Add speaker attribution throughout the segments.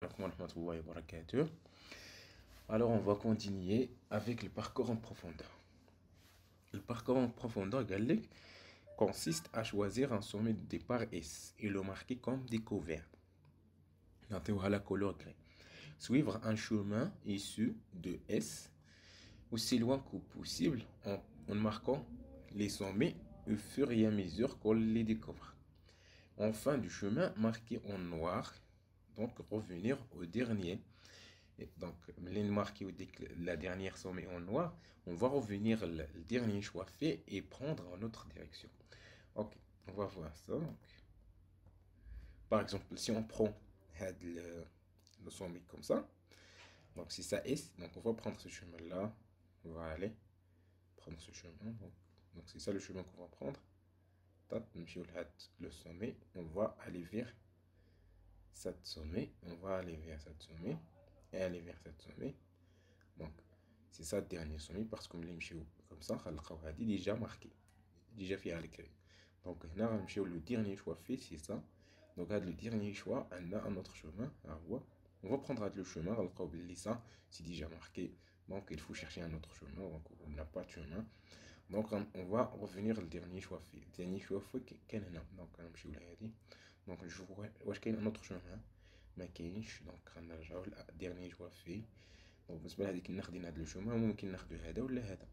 Speaker 1: alaikum wa rahmatullahi wa barakatuh. Alors, on va continuer avec le parcours en profondeur. Le parcours en profondeur, Gallic, consiste à choisir un sommet de départ S et le marquer comme découvert. À la couleur gris. Suivre un chemin issu de S aussi loin que possible en marquant les sommets au fur et à mesure qu'on les découvre. En fin du chemin, marquer en noir, donc revenir au dernier. Et donc, marquer la dernière sommet en noir, on va revenir le dernier choix fait et prendre une autre direction. Ok, on va voir ça. Donc, par exemple, si on prend le sommet comme ça, donc si ça est, donc on va prendre ce chemin-là, on va aller prendre ce chemin. Donc c'est ça le chemin qu'on va prendre. Le sommet, on va aller vers cette sommet, on va aller vers cette sommet et aller vers cette sommet. Donc c'est ça le dernier sommet parce que comme ça, on déjà marqué, déjà fait à l'écrit. Donc le dernier choix fait, c'est ça. Donc le dernier choix, on a un autre chemin à voir. On va prendre le chemin, ça c'est déjà marqué. Donc il faut chercher un autre chemin, donc on n'a pas de chemin. Donc on va revenir le dernier choix fait. Le dernier choix fait qu'est là. Donc donc je vois qu'il y a un autre chemin. ما كاينش دونك غنرجعو للديرني جوا فيه. دونك بالنسبه لهذيك ناخدين هذا الشوما ممكن ناخدو هذا ولا هذا.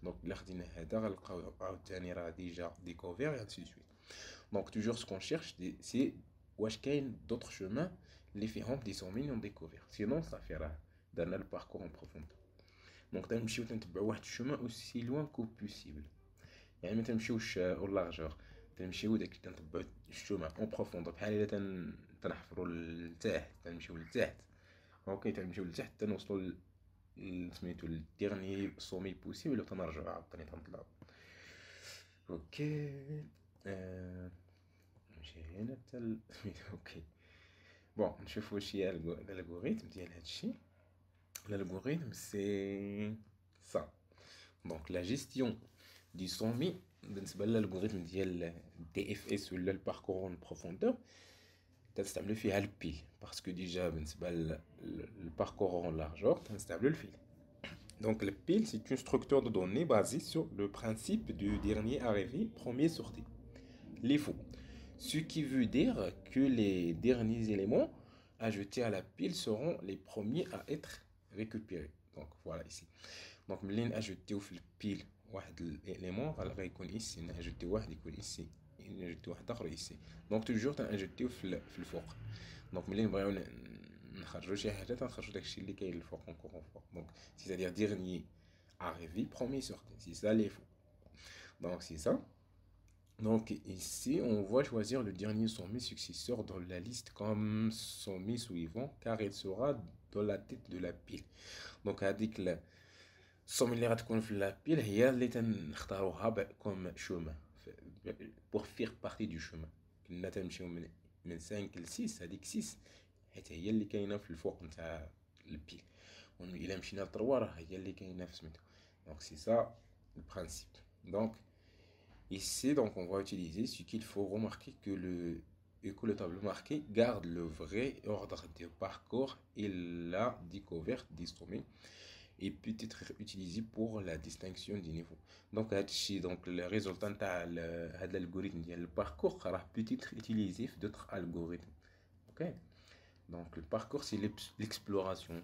Speaker 1: دونك الا خدينا هذا غنلقاو عاوتاني راه ديجا ديكوفير et ainsi de suite. Donc toujours ce qu'on cherche c'est واش كاين d'autres chemins اللي فيهم دي سومين اون ديكوفير. Sinon صافي راه درنا le parcours en profondeur. دونك تنمشيو تنتبعوا واحد الشوما aussi loin que possible. يعني ما تمشيوش او لارجور، تنمشيو داك تنتبعوا الشوما اون بروفوندور بحال الا تنحفروا لتحت، تنمشيو لتحت. اوكي تنمشيو لتحت تنوصلوا سميتو الديرني سومي بوسيبل وتنرجعوا عاوتاني تنطلعوا. اوكي نمشي هنا حتى اوكي بون نشوفوا واش هي الالغوريثم ديال هادشي. L'algorithme c'est ça. Donc la gestion du sommet, l'algorithme ديال DFS ou le parcours en profondeur, تستعملوا فيها البيل parce que déjà بالنسبه le parcours en largeur تنستعملوا الفيل. Donc le pile c'est une structure de données basée sur le principe du dernier arrivé, premier sorti. Les faux. Ce qui veut dire que les derniers éléments ajoutés à la pile seront les premiers à être récupérés. Donc voilà ici. Donc ملي ناجوتيو في البيل واحد الاليمون غيكون ici ناجوتيو واحد يكون ici ناجوتيو واحد اخر ici. Donc toujours تناجوتيو في الفوق. Donc ملي نبغيو نخرجوا شي حاجه تنخرجوا داكشي اللي كاين الفوق encore فوق. Donc c'est-à-dire dernier arrivé premier sorti. C'est ça les faux. Donc c'est ça. Donc ici, on va choisir le dernier sommet successeur dans la liste comme sommet suivant car il sera dans la tête de la pile. Donc هذيك السومي اللي غتكون في la pile هي اللي تنختاروها comme chemin pour faire partie du chemin. كنا تنمشيو من 5 ل 6 هذيك 6 حيت هي اللي كاينه في الفوق نتاع البيل. وإلا مشينا ل 3 راه هي اللي كاينه في سميتو. Donc c'est ça le principe. Donc ici, donc, on va utiliser ce qu'il faut remarquer que le tableau marqué garde le vrai ordre de parcours et la découverte des sommets et peut être utilisé pour la distinction des niveaux. Donc, le résultat de l'algorithme le parcours peut être utilisé d'autres algorithmes. Ok? Donc, le parcours, c'est l'exploration.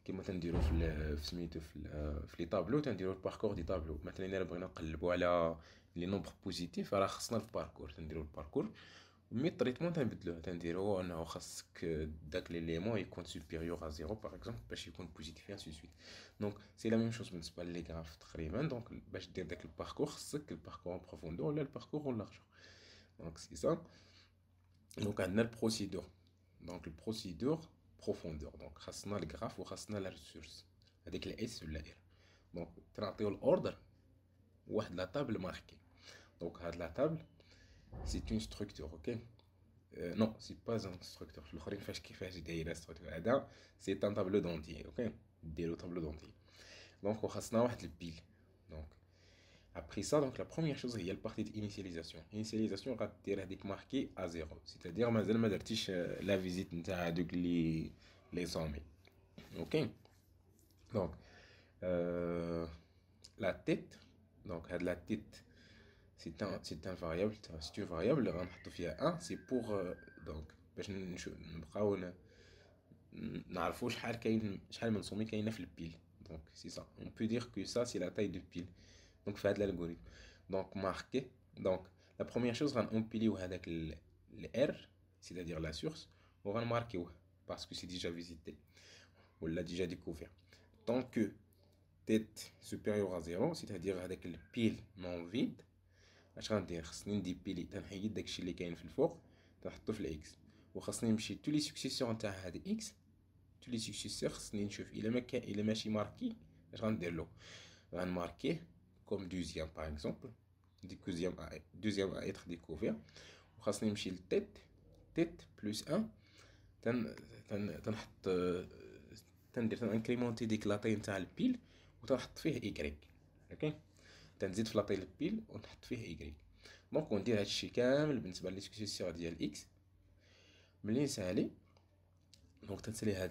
Speaker 1: كما تنديرو في سميتو في لي طابلو تنديرو الباركور دي طابلو. مثلا الا بغينا نقلبوا على لي نومبر بوزيتيف راه خصنا الباركور تنديرو الباركور مي طريتمون تنبدلوه تنديرو انه خاصك داك ليليمون يكون سوبيريور ا 0 باغ اكزومبل باش يكون بوزيتيف انسي سويت. دونك سي لا ميم شوز بالنسبه لي غراف تقريبا. دونك باش دير داك الباركور خصك الباركور ان بروفوندور ولا الباركور اون لارجور. دونك سي سا. دونك عندنا البروسيدور. دونك البروسيدور profondeur. Donc خاصنا الجراف وخاصنا لا ريسورس هذيك الاس ولا ار. دونك تنعطيو الاوردر واحد لا طابل ماركي. دونك هاد لا طابل سي اون ستركتور. اوكي نو سي با ان ستركتور في الاخرين فاش كيفاش دايره ستركتور. هذا سي ان طابلو دونتي. اوكي ديرو طابلو دونتي. دونك وخاصنا واحد البيل. دونك après ça, donc la première chose, il y a le partie d'initialisation. Initialisation, غادير هذيك marqué à 0. C'est-à-dire مازال ما درتيش la visite نتاع دوك اللي les sommets. Ok. Donc la tête, donc la tête c'est un variable, c'est une variable غنحطو فيها 1 c'est pour donc باش نبقاو نعرفوا شحال من سومي كاينه في البيل. Donc c'est ça, on peut dire que ça c'est la taille de pile. Donc fait de l'algorithme. Donc marqué, donc la première chose on empiler هذاك le R, c'est-à-dire la source, on va le marquer parce que c'est déjà visité, on l'a déjà découvert. Tant que tête supérieure à 0, c'est-à-dire avec le pile non vide, اش غندير؟ خصني نديبيلي تنحيد داكشي اللي كاين في الفوق تنحطو في الاكس، وخاصني نمشي تو لي سكسيسيون تاع هاد اكس، تو لي سكسيسيون خصني نشوف الا ما كان الا ماشي ماركي اش غندير له؟ غنماركيه كوم دوزيام باغ اكزومبل، دوزيام ا ايتر ديكوفير، وخاصني نمشي لتيت تيت بلس 1 تنحط تندير تنكريمونتي ديك لاطي نتاع البيل وتنحط فيه ايكغيك. اوكي، تنزيد في لاطي البيل ونحط فيه ايكغيك. دونك وندير هادشي كامل بالنسبه لي سكسيسيون ديال اكس. ملي نسالي دونك تنسالي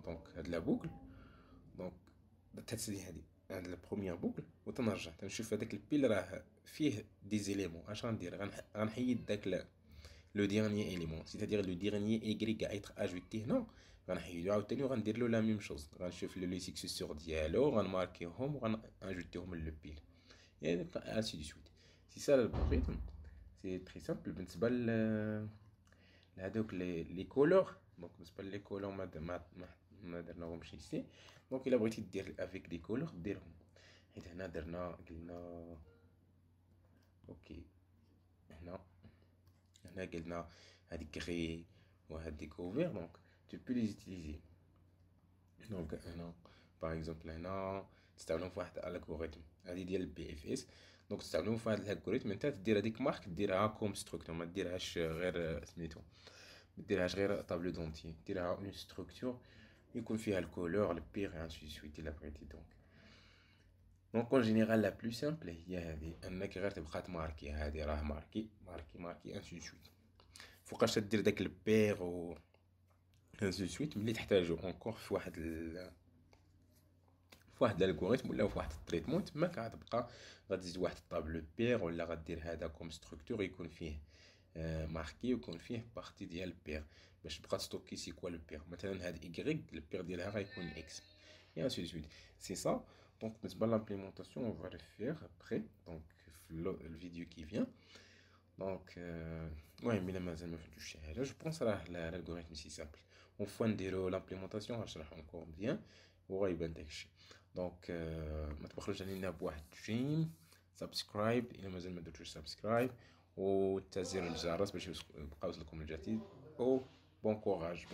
Speaker 1: دونك هاد لا بوكل، دونك تنسالي هاد لا بروميير بوكل وتنرجع تنشوف هذاك البيل راه فيه دي زيليمون. اش غندير؟ غنحيد داك لو ديرنيي اليمون، سيتادير لو ديرنيي ايكغيك ا ايتر اجوتي هنا، غنحيدو عاوتاني وغندير له لا ميم شوز، غنشوف لي سكسيسيون ديالو غنماركيهم وغنجوتيهم للبيل، يعني ainsi de suite. C'est ça l'algorithme. C'est très simple. بالنسبة لهادوك لي كولور، دونك بالنسبة لي كولور ما درناهمش ici. دونك إلا بغيتي دير افيك دي كولور ديرهم، حيت هنا قلنا اوكي، هنا قلنا هادي كغي وهادي كوفير، دونك tu peux les utiliser. دونك هنا باغ اكزومبل هنا تستعملهم في واحد الالغوريثم هادي ديال البي اف اس، دونك تستعملهم في هاد الالغوريثم انت تدير هذيك مارك ديرها كوم ستركتور، ما ديرهاش غير سميتو، ما ديرهاش غير طابلو دونتي، ديرها اون ستركتور يكون فيها الكولور البير انسي سويت الا بغيتي. دونك اون جينيرال لا بلو سامبل هي هادي، انك غير تبقى تماركي هادي راه ماركي انسي سويت. فوقاش تدير داك البير و انسي سويت ملي تحتاجو اونكور في واحد الالغوريثم ولا في واحد التريتمون تما كتبقى غتزيد واحد الطابلو بير، ولا غدير هذا كوم ستركتور يكون فيه ماركي ويكون فيه بارتي ديال البير باش تبقى تستوكي سي كوا البير. مثلا هاد ايغريك البير ديالها غيكون اكس اي انسي سويت. سي سا. دونك بالنسبه لامبليمونطاسيون اون فا لو فير ابري دونك في الفيديو كي فيان. دونك المهم الا مازال ما فهمتوش شي حاجه جو بونس راه الالغوريثم سي سامبل، اون فوا نديرو لامبليمونطاسيون غنشرح اونكور بيان وغيبان داكشي. دونك ما تبخلوش علينا بواحد جيم سبسكرايب الا مازال ما درتوش سبسكرايب، وتزر الجرس باش يبقى يوصلكم الجديد. او بون كوراج.